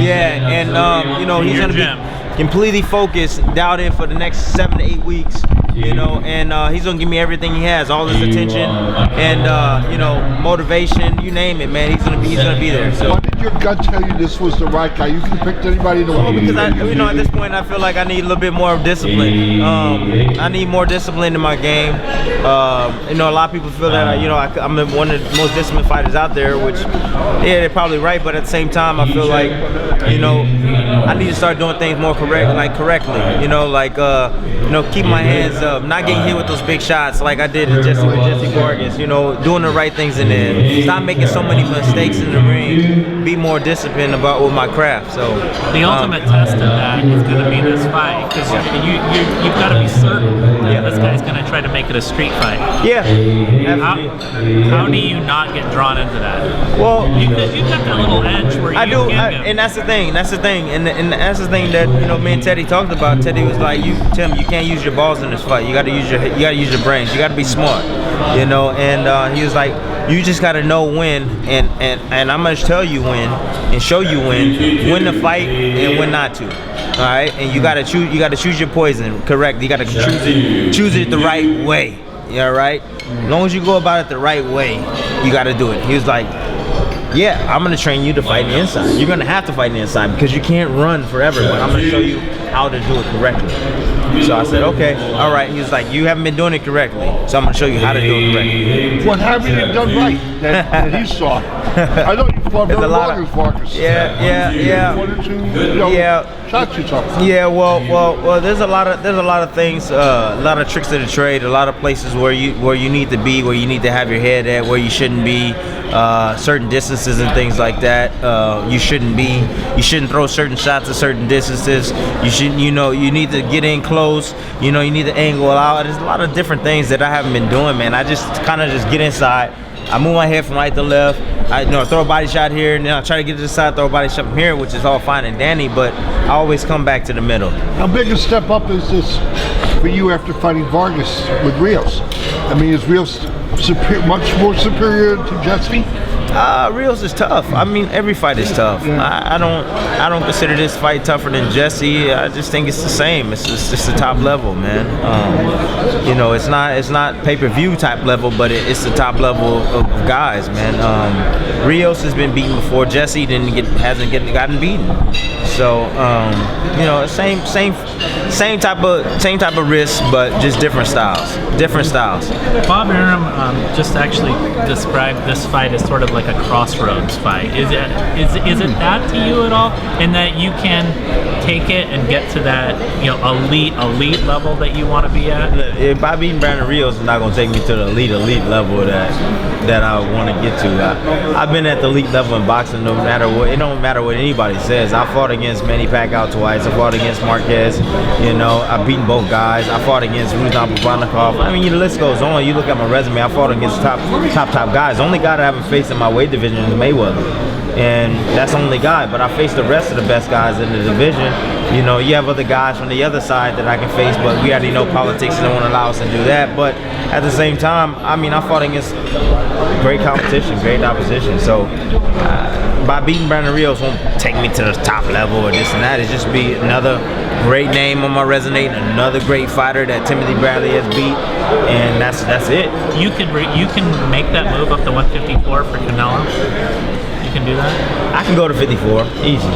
Yeah, and you know, he's gonna be completely focused, dialed in for the next 7 to 8 weeks. You know, and he's gonna give me everything he has, all his attention, and you know, motivation, you name it, man. He's gonna be there. So. Why did your gut tell you this was the right guy? You could have picked anybody in the world. Because you know, at this point, I feel like I need a little bit more discipline. I need more discipline in my game. You know, a lot of people feel that you know I'm one of the most disciplined fighters out there, which yeah, they're probably right. But at the same time, I feel like you know I need to start doing things more correctly. You know, like you know, keep my hands up, not getting hit with those big shots like I did with Jessie Vargas. You know, doing the right things in there. Stop making so many mistakes in the ring. Be more disciplined with my craft. So the ultimate test of that is going to be this fight, because you've got to be certain that this guy's going to try to make it a street fight. Yeah. How do you not get drawn into that? Well, because you've got that little edge where you can and that's the thing. That's the thing, and that's the thing that you know me and Teddy talked about. Teddy was like, Tim, you can't use your balls in this fight. You got to use your brains. You got to be smart. You know, and he was like, you just got to know when, and I'm gonna tell you when and show you when to fight and when not to. All right, and you gotta choose your poison. Correct. You gotta choose it the right way. Yeah, right. As long as you go about it the right way, you gotta do it. He was like, yeah, I'm gonna train you to fight the inside. You're gonna have to fight the inside because you can't run forever. But I'm gonna show you how to do it correctly. So I said, okay, all right. He was like, you haven't been doing it correctly, so I'm gonna show you how to do it correctly. What haven't you done right that he saw? I know you fought very long with Vargas. Yeah. One or two, you know, shots you took. Yeah, well. There's a lot of things, a lot of tricks of the trade, a lot of places where you need to be, where you need to have your head at, where you shouldn't be, certain distances and things like that. You shouldn't throw certain shots at certain distances. You need to get in close. You know, you need to angle out. There's a lot of different things that I haven't been doing, man. I just kind of just get inside. I move my head from right to left. I throw a body shot here, and then I try to get to the side, throw a body shot from here, which is all fine and dandy, but I always come back to the middle. How big a step up is this for you after fighting Vargas with Rios? I mean, is Rios much more superior to Jessie? Rios is tough. I mean, every fight is tough. I don't consider this fight tougher than Jessie. I just think it's the same. It's just the top level, man. You know, it's not pay-per-view type level, but it's the top level of guys, man. Rios has been beaten before. Jessie hasn't gotten beaten. So you know, same type of risk, but just different styles. Bob Arum just actually described this fight as sort of like a crossroads fight. Is it that to you at all? In that you can take it and get to that, you know, elite level that you want to be at? If by beating Brandon Rios is not going to take me to the elite level that I want to get to. I've been at the elite level in boxing. No matter what, it don't matter what anybody says. I fought against Manny Pacquiao twice. I fought against Marquez. You know, I've beaten both guys. I fought against Ruslan Provodnikov. I mean, the list goes on. You look at my resume. I fought against top guys. The only guy that I haven't faced in my weight division is Mayweather, and that's the only guy. But I faced the rest of the best guys in the division. You know, you have other guys from the other side that I can face, but we already know politics don't allow us to do that. But at the same time, I mean, I fought against great competition, great opposition. So by beating Brandon Rios won't take me to the top level or this and that. It's just be another great name on my resume, another great fighter that Timothy Bradley has beat, and that's it. You can make that move up to 154 for Canelo. You can do that. I can go to 54 easy.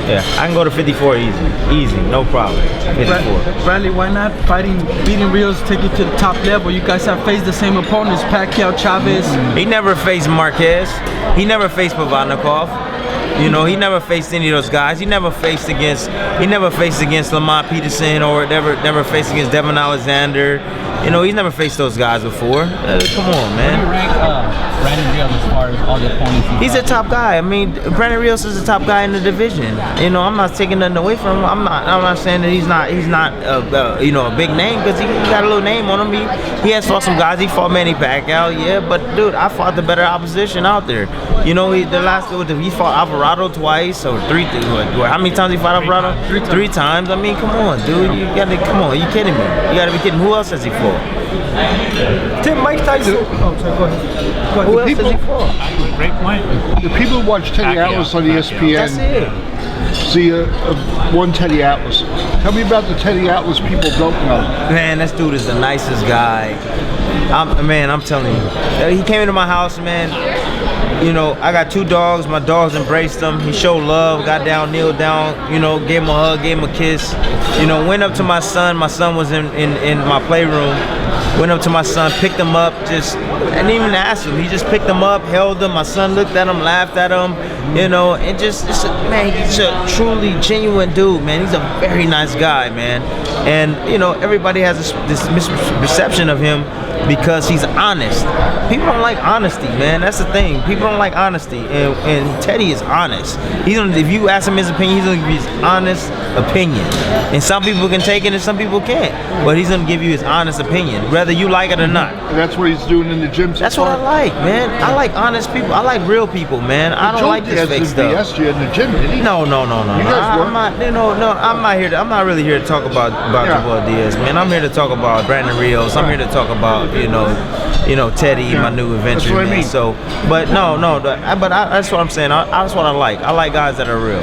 Yeah, I can go to 54 easy, no problem. 54. Bradley, why not beating Rios take you to the top level? You guys have faced the same opponents, Pacquiao, Chavez. He never faced Marquez. He never faced Provodnikov. You know, he never faced any of those guys. He never faced against Lamont Peterson or never faced against Devin Alexander. You know, he's never faced those guys before. Come on, man. How do you rank Brandon Rios as far as all the opponents he's a top guy. I mean, Brandon Rios is a top guy in the division. You know, I'm not taking nothing away from him. I'm not saying that he's not you know, a big name, because he got a little name on him. He has fought some guys. He fought Manny Pacquiao, yeah, but dude, I fought the better opposition out there. You know, he fought Alvarado twice or three. How many times he fought Alvarado? Three times. I mean, come on, dude. Are you kidding me? You gotta be kidding. Who else has he fought? Tim, Mike Tyson. Oh, sorry, go ahead. Go ahead. Who else is he for? Great point. The people who watch Teddy Pacquiao, Atlas on That's ESPN it. see one Teddy Atlas. Tell me about the Teddy Atlas people don't know. Man, this dude is the nicest guy. I'm telling you. He came into my house, man. You know, I got 2 dogs. My dogs embraced him. He showed love, got down, kneeled down, you know, gave him a hug, gave him a kiss. You know, went up to my son. My son was in my playroom. Went up to my son, picked him up, just, I didn't even ask him. He just picked him up, held him. My son looked at him, laughed at him, you know, and just, man, he's a truly genuine dude, man. He's a very nice guy, man. And, you know, everybody has this misperception of him because he's honest. People don't like honesty, man. That's the thing. People don't like honesty, and Teddy is honest. If you ask him his opinion, he's gonna give you his honest opinion. And some people can take it, and some people can't. But he's gonna give you his honest opinion, whether you like it or not. And that's what he's doing in the gym. That's what I like, man. I like honest people. I like real people, man. I don't like this fake stuff. He BS you in the gym, did he? No. You guys were. I'm not. I'm not here. I'm not really here to talk about Javon Diaz, man. I'm here to talk about Brandon Rios. I'm here to talk about you know Teddy, my new adventure. That's what I mean. So, but that's what I'm saying. That's what I like. I like guys that are real.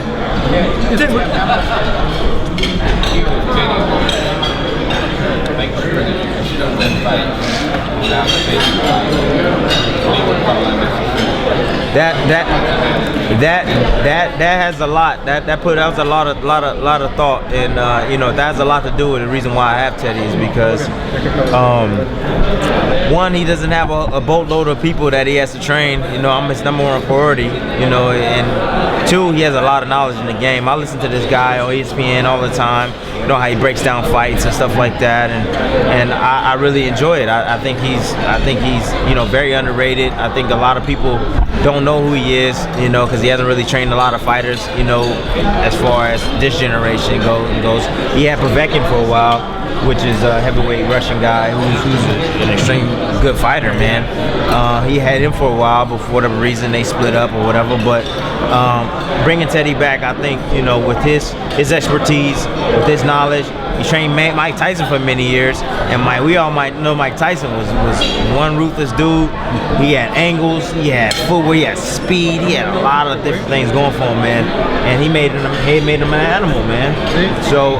That has a lot. That was a lot of thought, and you know, that has a lot to do with the reason why I have Teddy is because one, he doesn't have a boatload of people that he has to train. You know, I'm his #1 priority. You know, and 2, he has a lot of knowledge in the game. I listen to this guy on ESPN all the time. You know how he breaks down fights and stuff like that, and I really enjoy it. I think he's you know very underrated. I think a lot of people don't know who he is, you know, because he hasn't really trained a lot of fighters, you know, as far as this generation goes. He had Povetkin for a while, which is a heavyweight Russian guy who's an extreme good fighter, man. He had him for a while, but for whatever reason they split up or whatever. But bringing Teddy back, I think, you know, with his expertise, with his knowledge. He trained Mike Tyson for many years, and we all might know Mike Tyson was one ruthless dude. He had angles, he had footwork, he had speed, he had a lot of different things going for him, man. And he made him an animal, man. So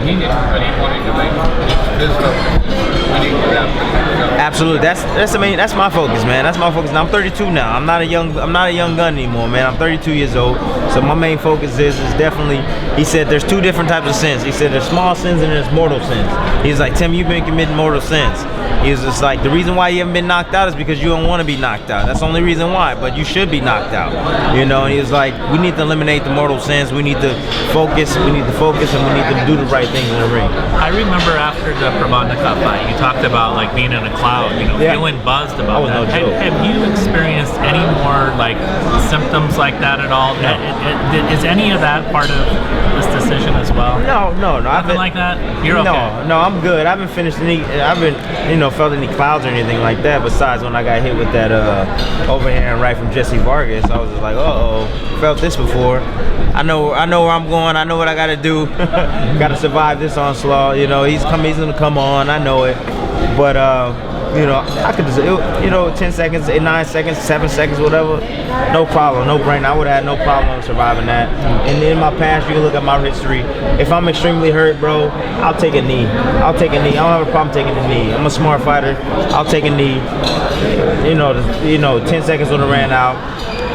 absolutely, that's my focus, man. That's my focus. Now, I'm 32 now. I'm not a young gun anymore, man. I'm 32 years old. So my main focus is definitely. He said there's 2 different types of sins. He said there's small sins and there's mortal sins. He's like, Tim, you've been committing mortal sins. He was just like, the reason why you haven't been knocked out is because you don't want to be knocked out. That's the only reason why. But you should be knocked out. You know. And he was like, we need to eliminate the mortal sins. We need to focus. And we need to do the right things in the ring. I remember after the Pravandaka fight, you talked about like being in a cloud, you know, feeling buzzed about that. No joke. Have you experienced any more like symptoms like that at all? No. Is any of that part of this decision as well? No. Nothing like that? You're okay? No, I'm good. I haven't felt any clouds or anything like that. Besides when I got hit with that overhand right from Jessie Vargas, I was just like, felt this before. I know where I'm going. I know what I got to do. Got to survive this onslaught. You know, he's gonna come on. I know it, but you know, I could just, 10 seconds, 9 seconds, 7 seconds, whatever. No problem, no brain. I would have had no problem surviving that. And in my past, you can look at my history. If I'm extremely hurt, bro, I'll take a knee. I don't have a problem taking a knee. I'm a smart fighter. I'll take a knee. You know, 10 seconds would have ran out.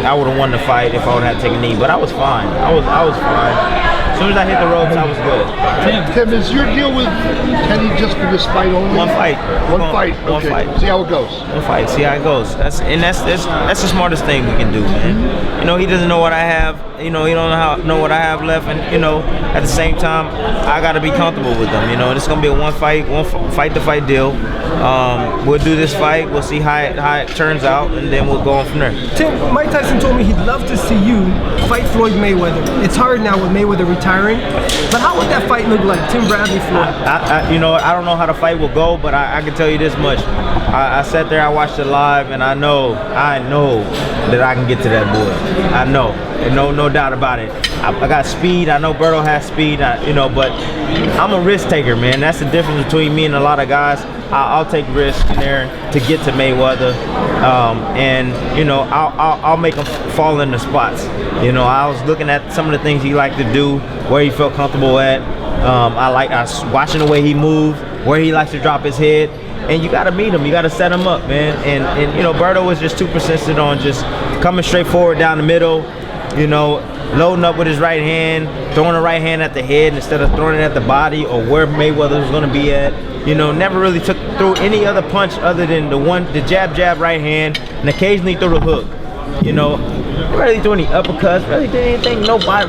I would have won the fight if I would have taken a knee. But I was fine. I was fine. As soon as I hit the ropes, I was good. Tim, is your deal with Teddy just for this fight only? One fight. One fight. One fight. See how it goes. One fight. See how it goes. That's the smartest thing we can do, man. You know, he doesn't know what I have. You know, he don't know what I have left, and you know, at the same time, I got to be comfortable with them. You know, it's gonna be a one fight to fight deal. We'll do this fight. We'll see how it turns out, and then we'll go on from there. Tim, Mike Tyson told me he'd love to see you fight Floyd Mayweather. It's hard now with Mayweather retiring, but how would that fight look like, Tim Bradley Floyd? You know, I don't know how the fight will go, but I can tell you this much. I sat there, I watched it live, and I know that I can get to that boy. I know. no doubt about it. I got speed. I know Berto has speed. But I'm a risk taker, man. That's the difference between me and a lot of guys. I'll take risks in there to get to Mayweather, and I'll make him fall into spots. I was looking at some of the things he liked to do, where he felt comfortable at. I was watching the way he moved, where he likes to drop his head. And you got to meet him. You got to set him up, man. And Berto was just too persistent on just coming straight forward down the middle, loading up with his right hand, throwing the right hand at the head instead of throwing it at the body or where Mayweather was going to be at. Never really threw any other punch other than the jab, right hand, and occasionally threw the hook. Really threw any uppercuts, really did anything, no body,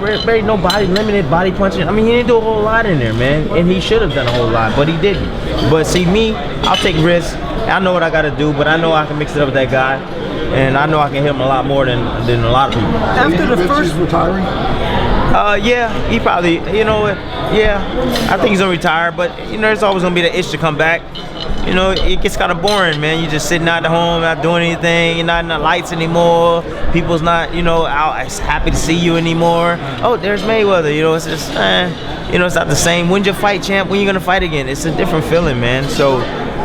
limited body punching. I mean, he didn't do a whole lot in there, man, and he should have done a whole lot, but he didn't. But see, me, I'll take risks. I know what I got to do, but I know I can mix it up with that guy, and I know I can hit him a lot more than a lot of people. After the first retiring? Yeah, he probably, yeah, I think he's gonna retire, but there's always gonna be the itch to come back. It gets kind of boring, man. You're just sitting out at home, not doing anything. You're not in the lights anymore. People's not, out happy to see you anymore. Oh, there's Mayweather. It's just, it's not the same. When's your fight, champ? When you gonna fight again? It's a different feeling, man. So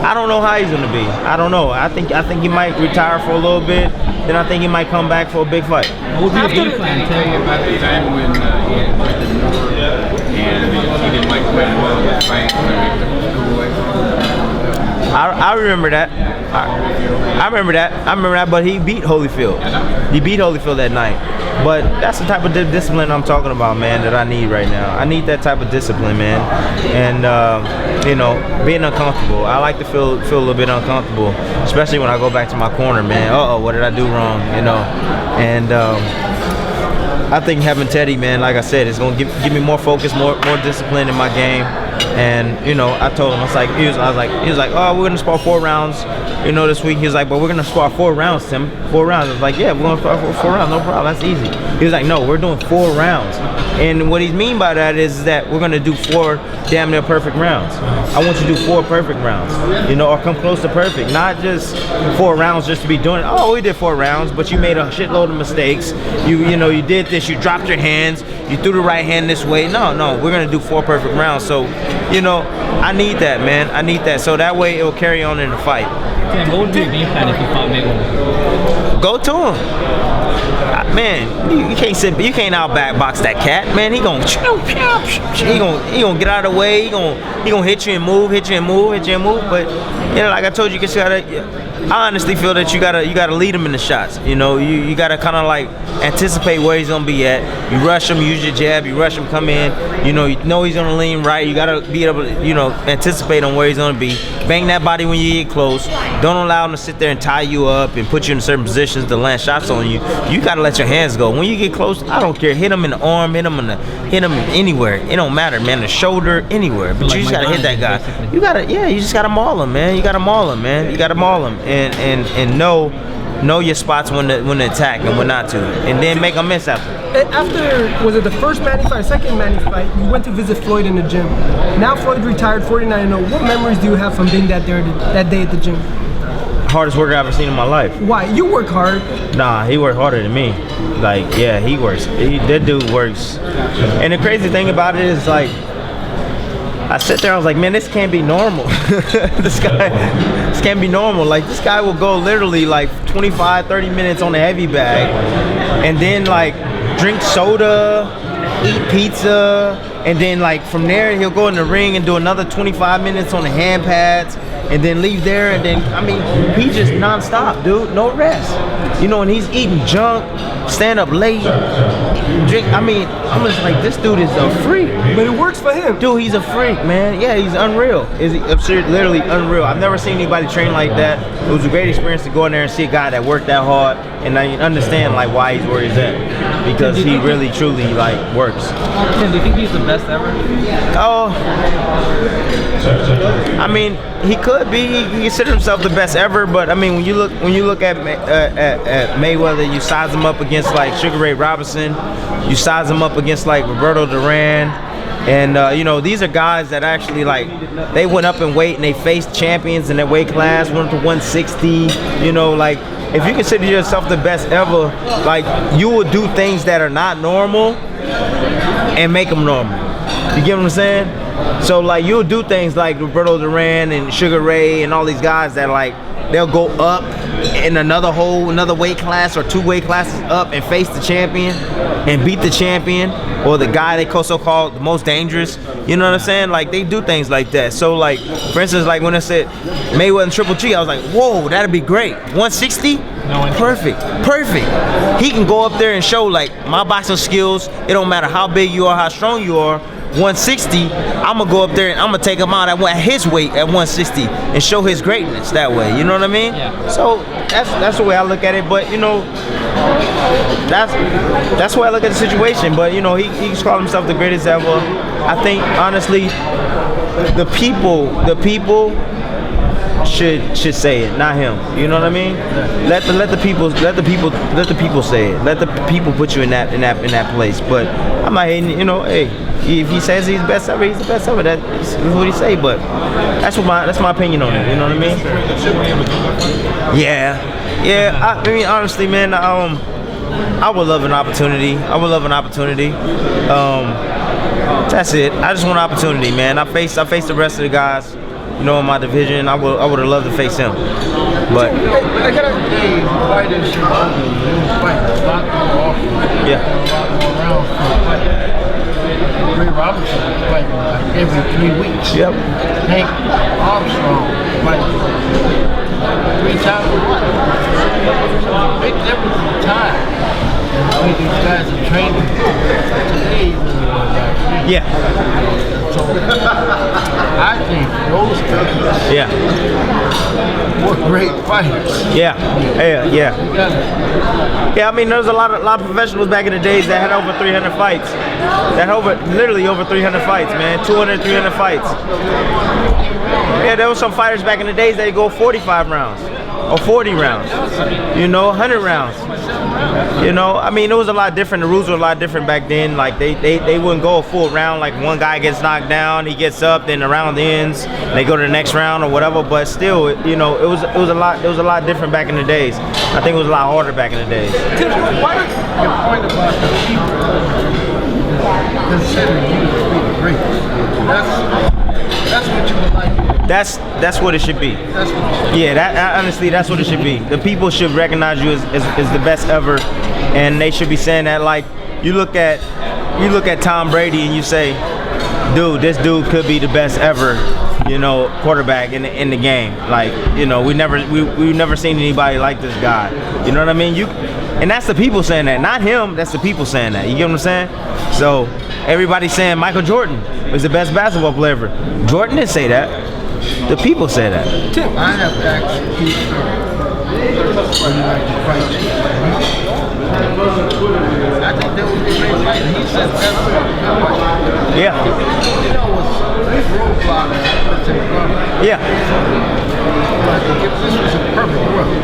I don't know how he's gonna be. I don't know. I think he might retire for a little bit. Then I think he might come back for a big fight. What would be the game plan? Tell you about the time when he had Floyd and he didn't like playing well in that fight. I remember that. I remember that, but he beat Holyfield. He beat Holyfield that night. But that's the type of discipline I'm talking about, man, that I need right now. I need that type of discipline, man. And, being uncomfortable. I like to feel a little bit uncomfortable, especially when I go back to my corner, man. Uh-oh, what did I do wrong, And I think having Teddy, man, like I said, it's going to give me more focus, more discipline in my game. And I told him, he was like, oh, we're gonna spar 4 rounds, this week. He was like, but we're gonna spar 4 rounds, Tim. 4 rounds. I was like, yeah, we're gonna spar 4 rounds, no problem, that's easy. He was like, no, we're doing 4 rounds. And what he mean by that is that we're gonna do 4 damn near perfect rounds. I want you to do 4 perfect rounds, or come close to perfect, not just 4 rounds just to be doing it. Oh, we did 4 rounds, but you made a shitload of mistakes. You did this, you dropped your hands, you threw the right hand this way. No, we're gonna do 4 perfect rounds. So, I need that, man. I need that. So that way it will carry on in the fight. Tim, what would be your game plan if you fought Mayweather? Go to him. Man, you can't outbox that cat, man. He gonna get out of the way. He gonna hit you and move. But like I told you, I honestly feel that you gotta lead him in the shots. You gotta kind of like anticipate where he's gonna be at. You rush him, use your jab. You rush him, come in. You know he's gonna lean right. You gotta be able to anticipate on where he's gonna be. Bang that body when you get close. Don't allow him to sit there and tie you up and put you in certain positions to land shots on you. You gotta let your hands go. When you get close, I don't care. Hit him in the arm, hit him anywhere. It don't matter, man. The shoulder, anywhere. But you just gotta hit that guy. Basically. You just gotta maul him, man. You gotta maul him, man. You gotta maul him, and know your spots when to attack and when not to, and then make a miss after. After, was it the first Manny fight, second Manny fight, you went to visit Floyd in the gym. Now Floyd retired, 49-0. What memories do you have from being that day at the gym? Hardest work I've ever seen in my life. Why? You work hard. Nah, he worked harder than me. Like, yeah, he works. That dude works. And the crazy thing about it is, like, I sit there, I was like, man, this can't be normal. This can't be normal. Like, this guy will go literally like 25, 30 minutes on the heavy bag, and then like drink soda, eat pizza, and then like from there he'll go in the ring and do another 25 minutes on the hand pads, and then leave there, and then, I mean, he just nonstop, dude, no rest. And he's eating junk, stand up late, drink. I mean, I'm just like, this dude is a freak. But it works for him. Dude, he's a freak, man. Yeah, he's unreal. Is absurd, literally unreal. I've never seen anybody train like that. It was a great experience to go in there and see a guy that worked that hard, and I understand like why he's where he's at, because he really truly like works. Tim, do you think he's the best ever? Oh, I mean, he could be. He considers himself the best ever, but I mean, when you look at Mayweather, you size him up against like Sugar Ray Robinson, you size him up against like Roberto Duran, and these are guys that actually like, they went up in weight and they faced champions in their weight class, went up to 160. Like, if you consider yourself the best ever, like you will do things that are not normal and make them normal. You get what I'm saying? So like you'll do things like Roberto Duran and Sugar Ray and all these guys that like they'll go up in another weight class or 2 weight classes up and face the champion and beat the champion or the guy they so-called the most dangerous. You know what I'm saying? Like they do things like that. So like for instance, like when I said Mayweather and Triple G, I was like, whoa, that'd be great. 160? Perfect. He can go up there and show like my boxing skills. It don't matter how big you are, how strong you are. 160, I'm gonna go up there and I'm gonna take him out at his weight at 160 and show his greatness that way. You know what I mean? Yeah. So that's the way I look at it. But you know, that's the way I look at the situation. But you know, he's called himself the greatest ever. I think honestly, the people should say it, not him. You know what I mean? Let the people say it. Let the people put you in that place. But I'm not hating. You know, hey, if he says he's the best ever, he's the best ever. That's what he say. But that's my opinion on it. You know what I mean? Yeah. I mean, honestly, man, I would love an opportunity. That's it. I just want an opportunity, man. I face the rest of the guys. You know, in my division, I would have loved to face him, but I got a fight in Chicago. yeah. Ray Robinson was fighting like every 3 weeks. Yep. Hank Armstrong fighting 3 times a month. So big difference in time. The way these guys are training today than they were back then. Yeah. So I think those guys were great fighters. Yeah. I mean, there was a lot of professionals back in the days that had over 300 fights. Literally over 300 fights, man. 200, 300 fights. Yeah, there was some fighters back in the days that go 45 rounds or 40 rounds. You know, 100 rounds. You know, I mean, it was a lot different. The rules were a lot different back then. Like they wouldn't go a full round. Like one guy gets knocked down, he gets up, then the round ends. They go to the next round or whatever. But still, you know, it was a lot different back in the days. I think it was a lot harder back in the days. Why don't your point about the people considering you to be the greatest? That's what you would like. That's what it should be. That's what it should be. Yeah, honestly, that's what it should be. The people should recognize you as the best ever, and they should be saying that. Like you look at Tom Brady and you say, dude, this dude could be the best ever, you know, quarterback in the game. Like, you know, we've never seen anybody like this guy. You know what I mean? And that's the people saying that, not him. That's the people saying that. You get what I'm saying? So everybody's saying Michael Jordan was the best basketball player ever. Jordan didn't say that. The people say that. Tim, I have asked you, would you like to fight? I think that would be a great fight. He said that's a good fight. Yeah. You know what's roadblock that's in front of you? Yeah. I think if this was a perfect world,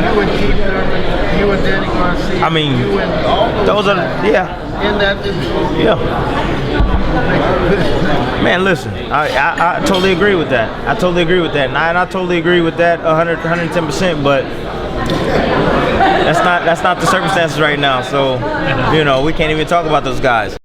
you and Keith Thurman, you and Danny Garcia, I mean, you and all those are in that division. Yeah. Man, listen, I totally agree with that. I totally agree with that. And I totally agree with that 110%, but that's not the circumstances right now. So, you know, we can't even talk about those guys.